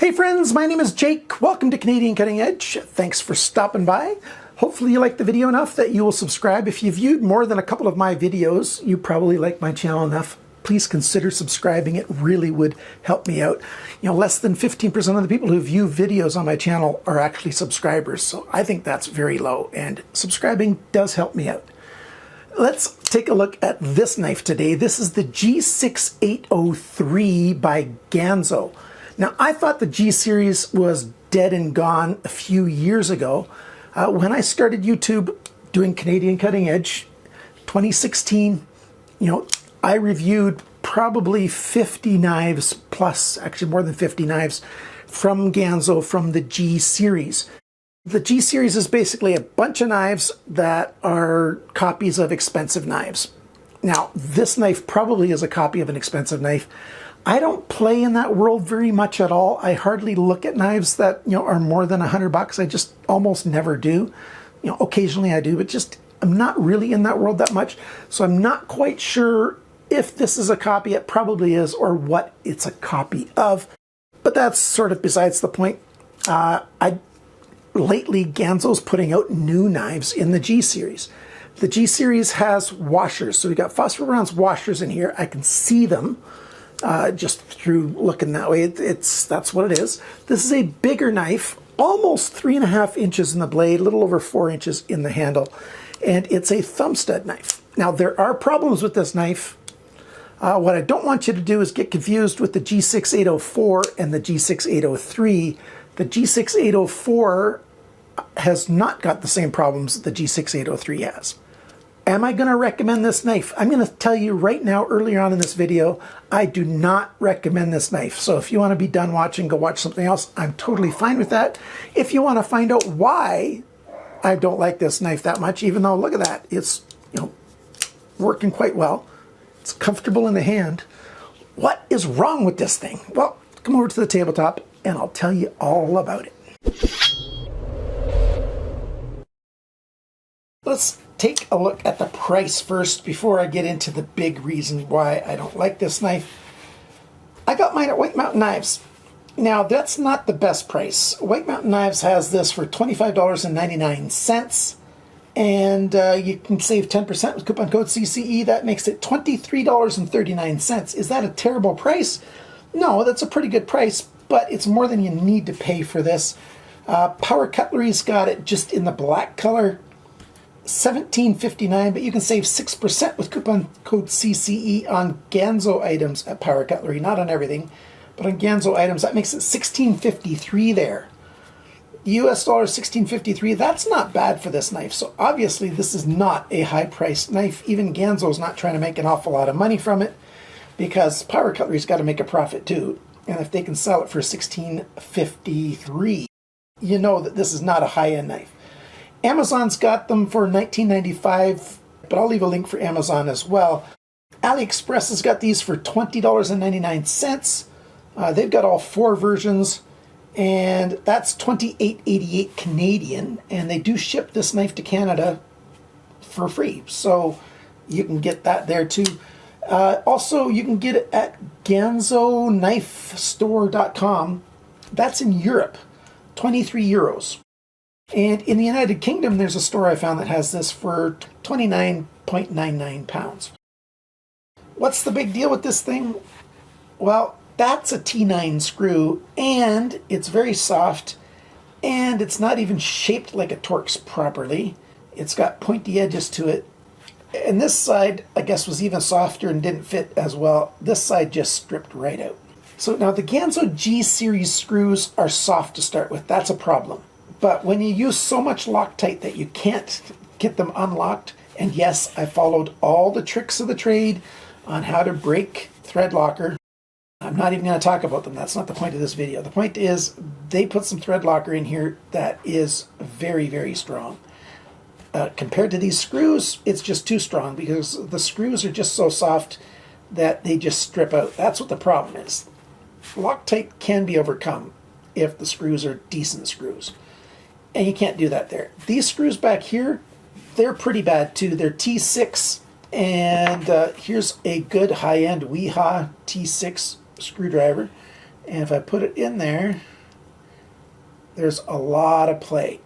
Hey friends, my name is Jake. Welcome to Canadian Cutting Edge. Thanks for stopping by. Hopefully you liked the video enough that you will subscribe. If you viewed more than a couple of my videos, you probably like my channel enough. Please consider subscribing. It really would help me out. You know, less than 15% of the people who view videos on my channel are actually subscribers. So I think that's very low, and subscribing does help me out. Let's take a look at this knife today. This is the G6803 by Ganzo. Now, I thought the G series was dead and gone a few years ago. When I started YouTube doing Canadian Cutting Edge, 2016, you know, I reviewed probably 50 knives plus, actually more than 50 knives from Ganzo from the G series. The G series is basically a bunch of knives that are copies of expensive knives. Now, this knife probably is a copy of an expensive knife. I don't play in that world very much at all. I hardly look at knives that, you know, are more than $100. I just almost never do. You know, occasionally I do, but just I'm not really in that world that much. So I'm not quite sure if this is a copy. It probably is, or what it's a copy of. But that's sort of besides the point. Lately, Ganzo's putting out new knives in the G series. The G series has washers. So we got phosphor bronze washers in here. I can see them just through looking that way. That's what it is. This is a bigger knife, almost 3.5 inches in the blade, a little over 4 inches in the handle. And it's a Thumbstud knife. Now, there are problems with this knife. What I don't want you to do is get confused with the G6804 and the G6803. The G6804 has not got the same problems that the G6803 has. Am I going to recommend this knife? I'm going to tell you right now, earlier on in this video, I do not recommend this knife. So if you want to be done watching, go watch something else. I'm totally fine with that. If you want to find out why I don't like this knife that much, even though, look at that, it's, you know, working quite well. It's comfortable in the hand. What is wrong with this thing? Well, come over to the tabletop and I'll tell you all about it. Let's take a look at the price first before I get into the big reason why I don't like this knife. I got mine at White Mountain Knives. Now, that's not the best price. White Mountain Knives has this for $25.99, and you can save 10% with coupon code CCE. That makes it $23.39. Is that a terrible price? No, that's a pretty good price, but it's more than you need to pay for this. Power Cutlery's got it just in the black color, $17.59, but you can save 6% with coupon code CCE on Ganzo items at Power Cutlery, not on everything, but on Ganzo items. That makes it $16.53 there. US dollar $16.53, that's not bad for this knife. So obviously this is not a high-priced knife. Even Ganzo's not trying to make an awful lot of money from it, because Power Cutlery's got to make a profit too. And if they can sell it for $16.53, you know that this is not a high-end knife. Amazon's got them for $19.95, but I'll leave a link for Amazon as well. AliExpress has got these for $20.99. They've got all 4 versions, and that's $28.88 Canadian, and they do ship this knife to Canada for free, so you can get that there too. Also, you can get it at GanzoKnifeStore.com. That's in Europe, 23 euros. And in the United Kingdom, there's a store I found that has this for 29.99 pounds. What's the big deal with this thing? Well, that's a T9 screw, and it's very soft, and it's not even shaped like a Torx properly. It's got pointy edges to it. And this side, I guess, was even softer and didn't fit as well. This side just stripped right out. So now the Ganzo G series screws are soft to start with. That's a problem. But when you use so much Loctite that you can't get them unlocked, and yes, I followed all the tricks of the trade on how to break thread locker. I'm not even going to talk about them. That's not the point of this video. The point is they put some thread locker in here that is very, very strong. Compared to these screws, it's just too strong because the screws are just so soft that they just strip out. That's what the problem is. Loctite can be overcome if the screws are decent screws. And you can't do that there. These screws back here, they're pretty bad too. They're T6, and here's a good high-end Weeha T6 screwdriver. And if I put it in there, There's a lot of play.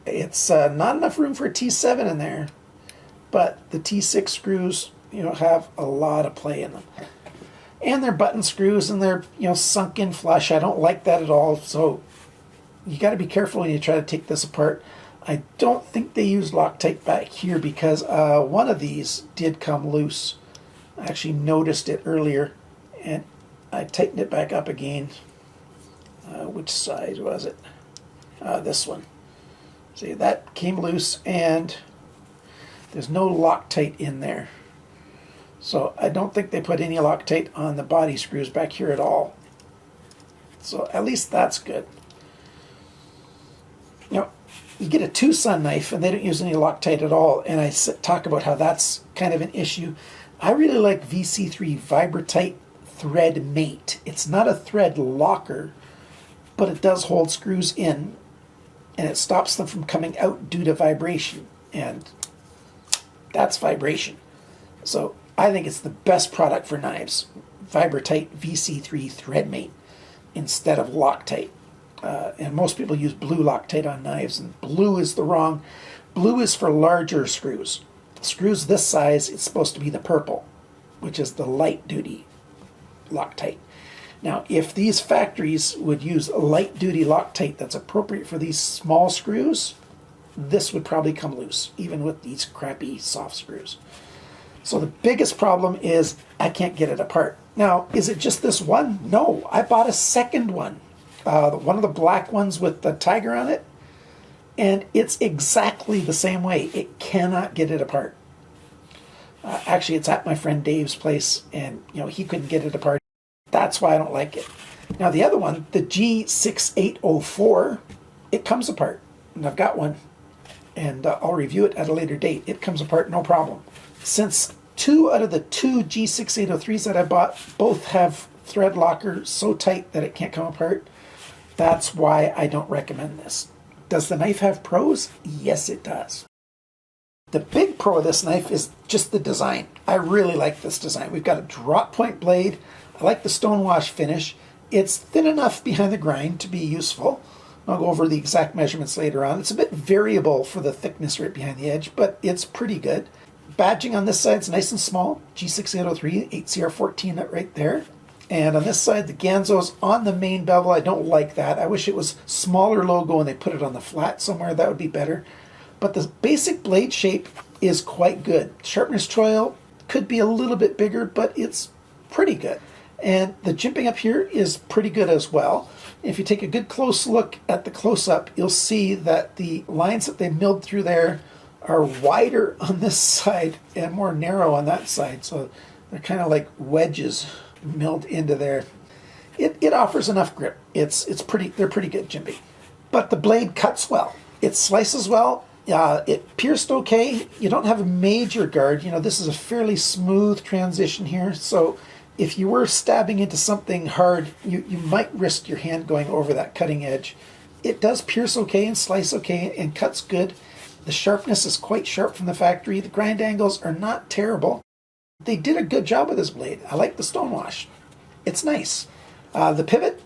It's not enough room for a T7 in there, but the T6 screws, have a lot of play in them. And they're button screws, and they're, sunk in flush. I don't like that at all, so you got to be careful when you try to take this apart. I don't think they use Loctite back here because one of these did come loose. I actually noticed it earlier, and I tightened it back up again. Which side was it? This one. See, that came loose, and there's no Loctite in there. So I don't think they put any Loctite on the body screws back here at all. So at least that's good. You get a Tucson knife, and they don't use any Loctite at all, and I talk about how that's kind of an issue. I really like VC3 Vibratite Thread Mate. It's not a thread locker, but it does hold screws in, and it stops them from coming out due to vibration, and that's vibration. So I think it's the best product for knives, Vibratite VC3 Thread Mate instead of Loctite. And most people use blue Loctite on knives, and blue is the wrong. Blue is for larger screws. Screws this size, it's supposed to be the purple, which is the light duty Loctite. Now, if these factories would use light duty Loctite that's appropriate for these small screws, this would probably come loose, even with these crappy soft screws. So the biggest problem is I can't get it apart. Now, is it just this one? No, I bought a second one. One of the black ones with the tiger on it, and it's exactly the same way. It cannot get it apart. Actually, it's at my friend Dave's place, and he couldn't get it apart. That's why I don't like it. Now the other one, the G6804, it comes apart, and I've got one, and I'll review it at a later date. It comes apart no problem. Since 2 out of the 2 G6803s that I bought both have thread locker so tight that it can't come apart, that's why I don't recommend this. Does the knife have pros? Yes, it does. The big pro of this knife is just the design. I really like this design. We've got a drop point blade. I like the stonewash finish. It's thin enough behind the grind to be useful. I'll go over the exact measurements later on. It's a bit variable for the thickness right behind the edge, but it's pretty good. Badging on this side is nice and small. G6803, 8CR14 right there. And on this side, the Ganzo's on the main bevel. I don't like that. I wish it was smaller logo and they put it on the flat somewhere. That would be better. But the basic blade shape is quite good. Sharpener's choil could be a little bit bigger, but it's pretty good. And the jimping up here is pretty good as well. If you take a good close look at the close-up, you'll see that the lines that they milled through there are wider on this side and more narrow on that side. So they're kind of like wedges milled into there. It offers enough grip. They're pretty good jimping. But the blade cuts well. It slices well. It pierced okay. You don't have a major guard. This is a fairly smooth transition here. So if you were stabbing into something hard, you might risk your hand going over that cutting edge. It does pierce okay and slice okay and cuts good. The sharpness is quite sharp from the factory. The grind angles are not terrible. They did a good job with this blade. I like the stonewash. It's nice. The pivot,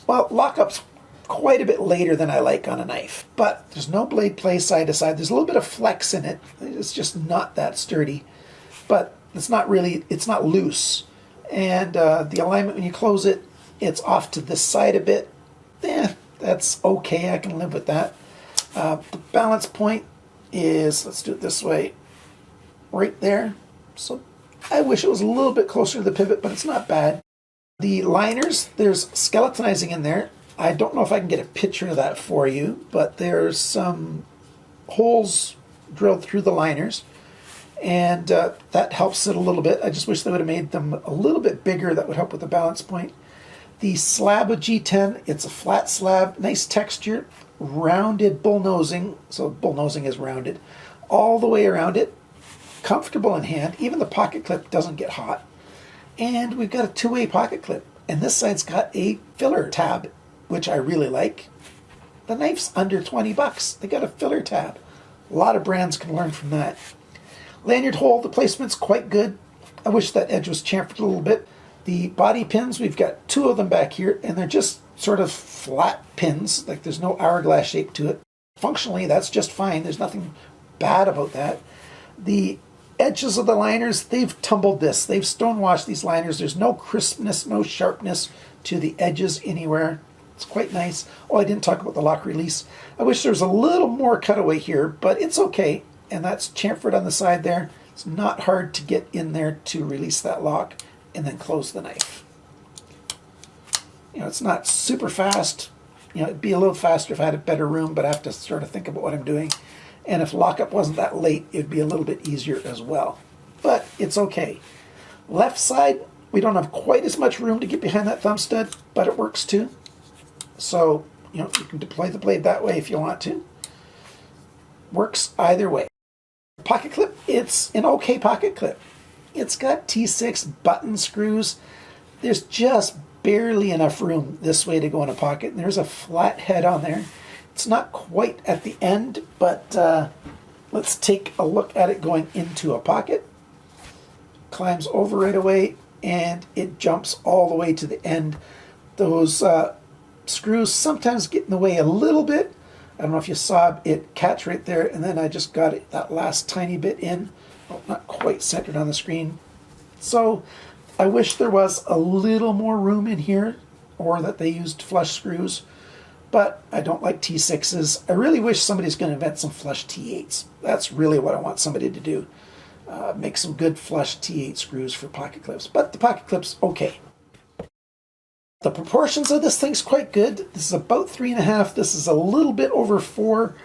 well, lockup's quite a bit later than I like on a knife, but there's no blade play side to side. There's a little bit of flex in it. It's just not that sturdy, but it's not loose. And the alignment, when you close it, it's off to this side a bit. That's okay. I can live with that. The balance point is, let's do it this way, right there. So I wish it was a little bit closer to the pivot, but it's not bad. The liners, there's skeletonizing in there. I don't know if I can get a picture of that for you, but there's some holes drilled through the liners, and that helps it a little bit. I just wish they would have made them a little bit bigger. That would help with the balance point. The slab of G10, it's a flat slab, nice texture, rounded bullnosing, so bullnosing is rounded, all the way around it, comfortable in hand. Even the pocket clip doesn't get hot. And we've got a two-way pocket clip, and this side's got a filler tab, which I really like. The knife's under 20 bucks. They got a filler tab. A lot of brands can learn from that. Lanyard hole, the placement's quite good. I wish that edge was chamfered a little bit. The body pins, we've got 2 of them back here, and they're just sort of flat pins, like there's no hourglass shape to it. Functionally, that's just fine. There's nothing bad about that. The edges of the liners, they've tumbled this. They've stonewashed these liners. There's no crispness, no sharpness to the edges anywhere. It's quite nice. Oh, I didn't talk about the lock release. I wish there was a little more cutaway here, but it's okay. And that's chamfered on the side there. It's not hard to get in there to release that lock and then close the knife. You know, it's not super fast. You know, it'd be a little faster if I had a better room, but I have to sort of think about what I'm doing. And if lockup wasn't that late, it'd be a little bit easier as well. But it's okay. Left side, we don't have quite as much room to get behind that thumb stud, but it works too. So, you know, you can deploy the blade that way if you want to. Works either way. Pocket clip, it's an okay pocket clip. It's got T6 button screws. There's just barely enough room this way to go in a pocket. And there's a flat head on there. It's not quite at the end, but let's take a look at it going into a pocket. Climbs over right away, and it jumps all the way to the end. Those screws sometimes get in the way a little bit. I don't know if you saw it catch right there, and then I just got it, that last tiny bit in. Oh, not quite centered on the screen. So I wish there was a little more room in here, or that they used flush screws, but I don't like T6s. I really wish somebody's going to invent some flush T8s. That's really what I want somebody to do. Make some good flush T8 screws for pocket clips, but the pocket clip's okay. The proportions of this thing's quite good. This is about 3.5. This is a little bit over 4,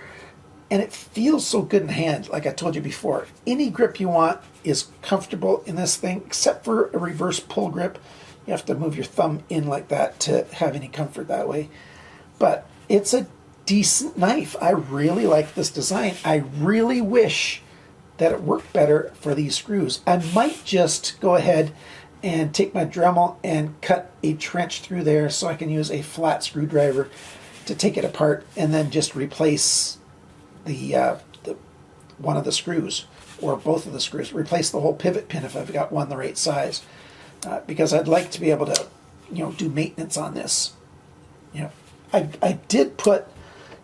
and it feels so good in hand, like I told you before. Any grip you want is comfortable in this thing, except for a reverse pull grip. You have to move your thumb in like that to have any comfort that way. But it's a decent knife. I really like this design. I really wish that it worked better for these screws. I might just go ahead and take my Dremel and cut a trench through there so I can use a flat screwdriver to take it apart and then just replace the one of the screws, or both of the screws. Replace the whole pivot pin if I've got one the right size, because I'd like to be able to, you know, do maintenance on this. You know, I did put,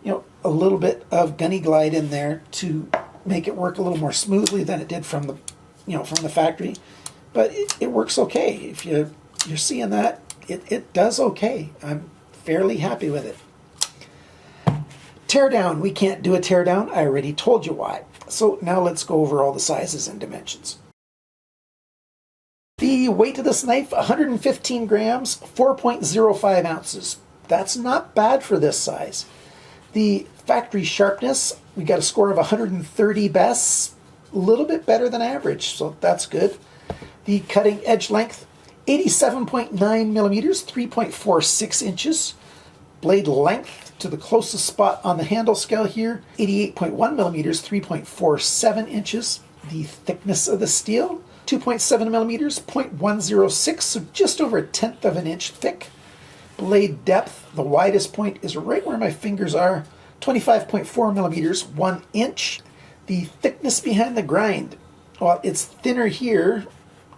you know, a little bit of Gunny Glide in there to make it work a little more smoothly than it did from the, you know, from the factory. But it works okay. If you're seeing that, it does okay. I'm fairly happy with it. Teardown. We can't do a teardown. I already told you why. So now let's go over all the sizes and dimensions. The weight of this knife, 115 grams, 4.05 ounces. That's not bad for this size. The factory sharpness, we got a score of 130 best, a little bit better than average, so that's good. The cutting edge length, 87.9 millimeters, 3.46 inches. Blade length to the closest spot on the handle scale here, 88.1 millimeters, 3.47 inches. The thickness of the steel, 2.7 millimeters, 0.106, so just over 1/10 of an inch thick. Blade depth, the widest point is right where my fingers are, 25.4 millimeters, 1 inch. The thickness behind the grind, well, it's thinner here.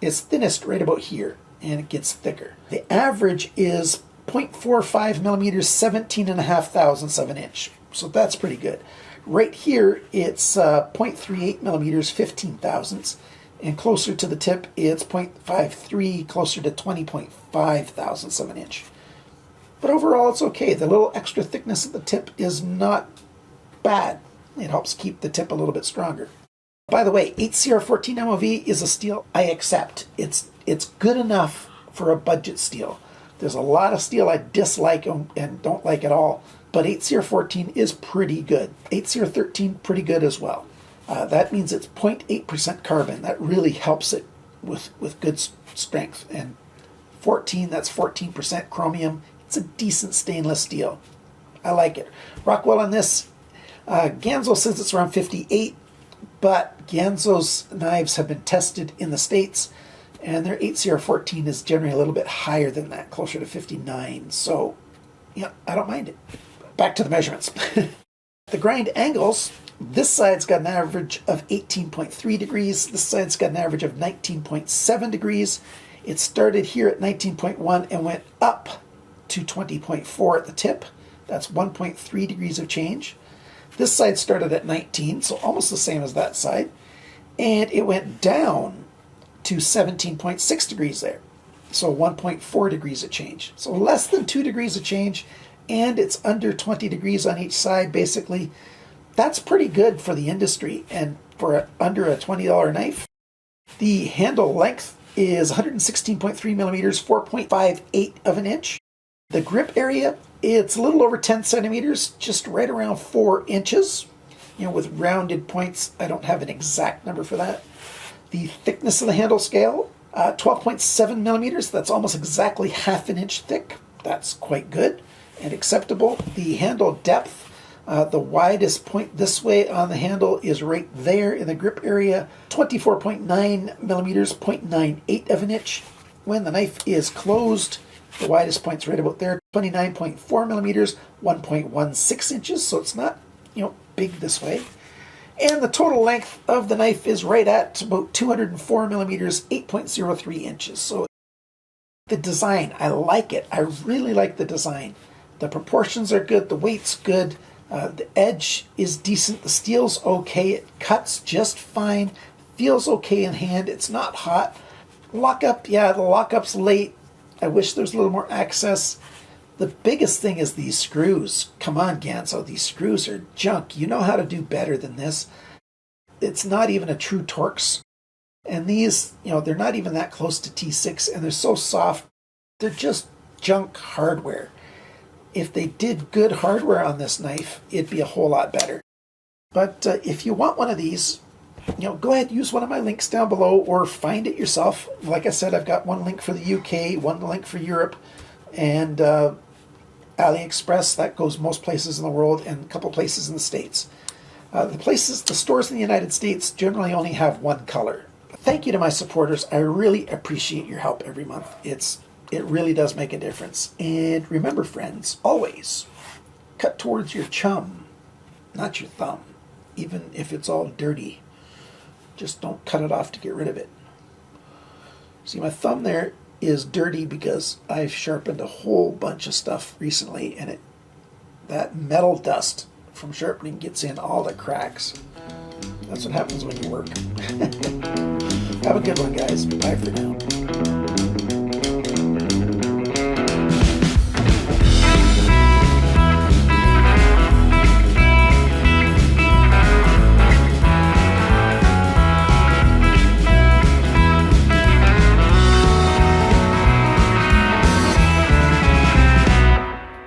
It's thinnest right about here, and it gets thicker. The average is 0.45 millimeters, 17.5 thousandths of an inch. So that's pretty good. Right here, it's 0.38 millimeters, 15 thousandths. And closer to the tip, it's 0.53, closer to 20.5 thousandths of an inch. But overall, it's okay. The little extra thickness at the tip is not bad. It helps keep the tip a little bit stronger. By the way, 8CR14 MOV is a steel I accept. It's good enough for a budget steel. There's a lot of steel I dislike and don't like at all, but 8CR14 is pretty good. 8CR13, pretty good as well. That means it's 0.8% carbon. That really helps it with good strength. And 14, that's 14% chromium. It's a decent stainless steel. I like it. Rockwell on this, Ganzo says it's around 58, but Ganzo's knives have been tested in the States, and their 8CR14 is generally a little bit higher than that, closer to 59. So, yeah, I don't mind it. Back to the measurements. The grind angles, this side's got an average of 18.3 degrees. This side's got an average of 19.7 degrees. It started here at 19.1 and went up to 20.4 at the tip. That's 1.3 degrees of change. This side started at 19, so almost the same as that side. And it went down to 17.6 degrees there. So 1.4 degrees of change. So less than 2 degrees of change, and it's under 20 degrees on each side, basically. That's pretty good for the industry and for under a $20 knife. The handle length is 116.3 millimeters, 4.58 of an inch. The grip area, it's a little over 10 centimeters, just right around 4 inches. You know, with rounded points, I don't have an exact number for that. The thickness of the handle scale, 12.7 millimeters. That's almost exactly half an inch thick. That's quite good and acceptable. The handle depth, the widest point this way on the handle is right there in the grip area, 24.9 millimeters, 0.98 of an inch. When the knife is closed, the widest point's right about there, 29.4 millimeters, 1.16 inches, so it's not, big this way. And the total length of the knife is right at about 204 millimeters, 8.03 inches. So the design, I like it. I really like the design. The proportions are good, the weight's good, the edge is decent, the steel's okay, it cuts just fine, feels okay in hand, it's not hot. Lockup, yeah, the lockup's late. I wish there's a little more access. The biggest thing is these screws. Come on, Ganzo, these screws are junk. You know how to do better than this. It's not even a true Torx. And these, they're not even that close to T6, and they're so soft. They're just junk hardware. If they did good hardware on this knife, it'd be a whole lot better. But if you want one of these, go ahead, use one of my links down below or find it yourself. Like I said, I've got one link for the UK, one link for Europe, and AliExpress, that goes most places in the world, and a couple places in the States. The stores in the United States generally only have one color. Thank you to my supporters. I really appreciate your help every month. It really does make a difference. And remember, friends, always cut towards your chum, not your thumb, even if it's all dirty. Just don't cut it off to get rid of it. See, my thumb there is dirty because I've sharpened a whole bunch of stuff recently, and that metal dust from sharpening gets in all the cracks. That's what happens when you work. Have a good one, guys. Bye for now.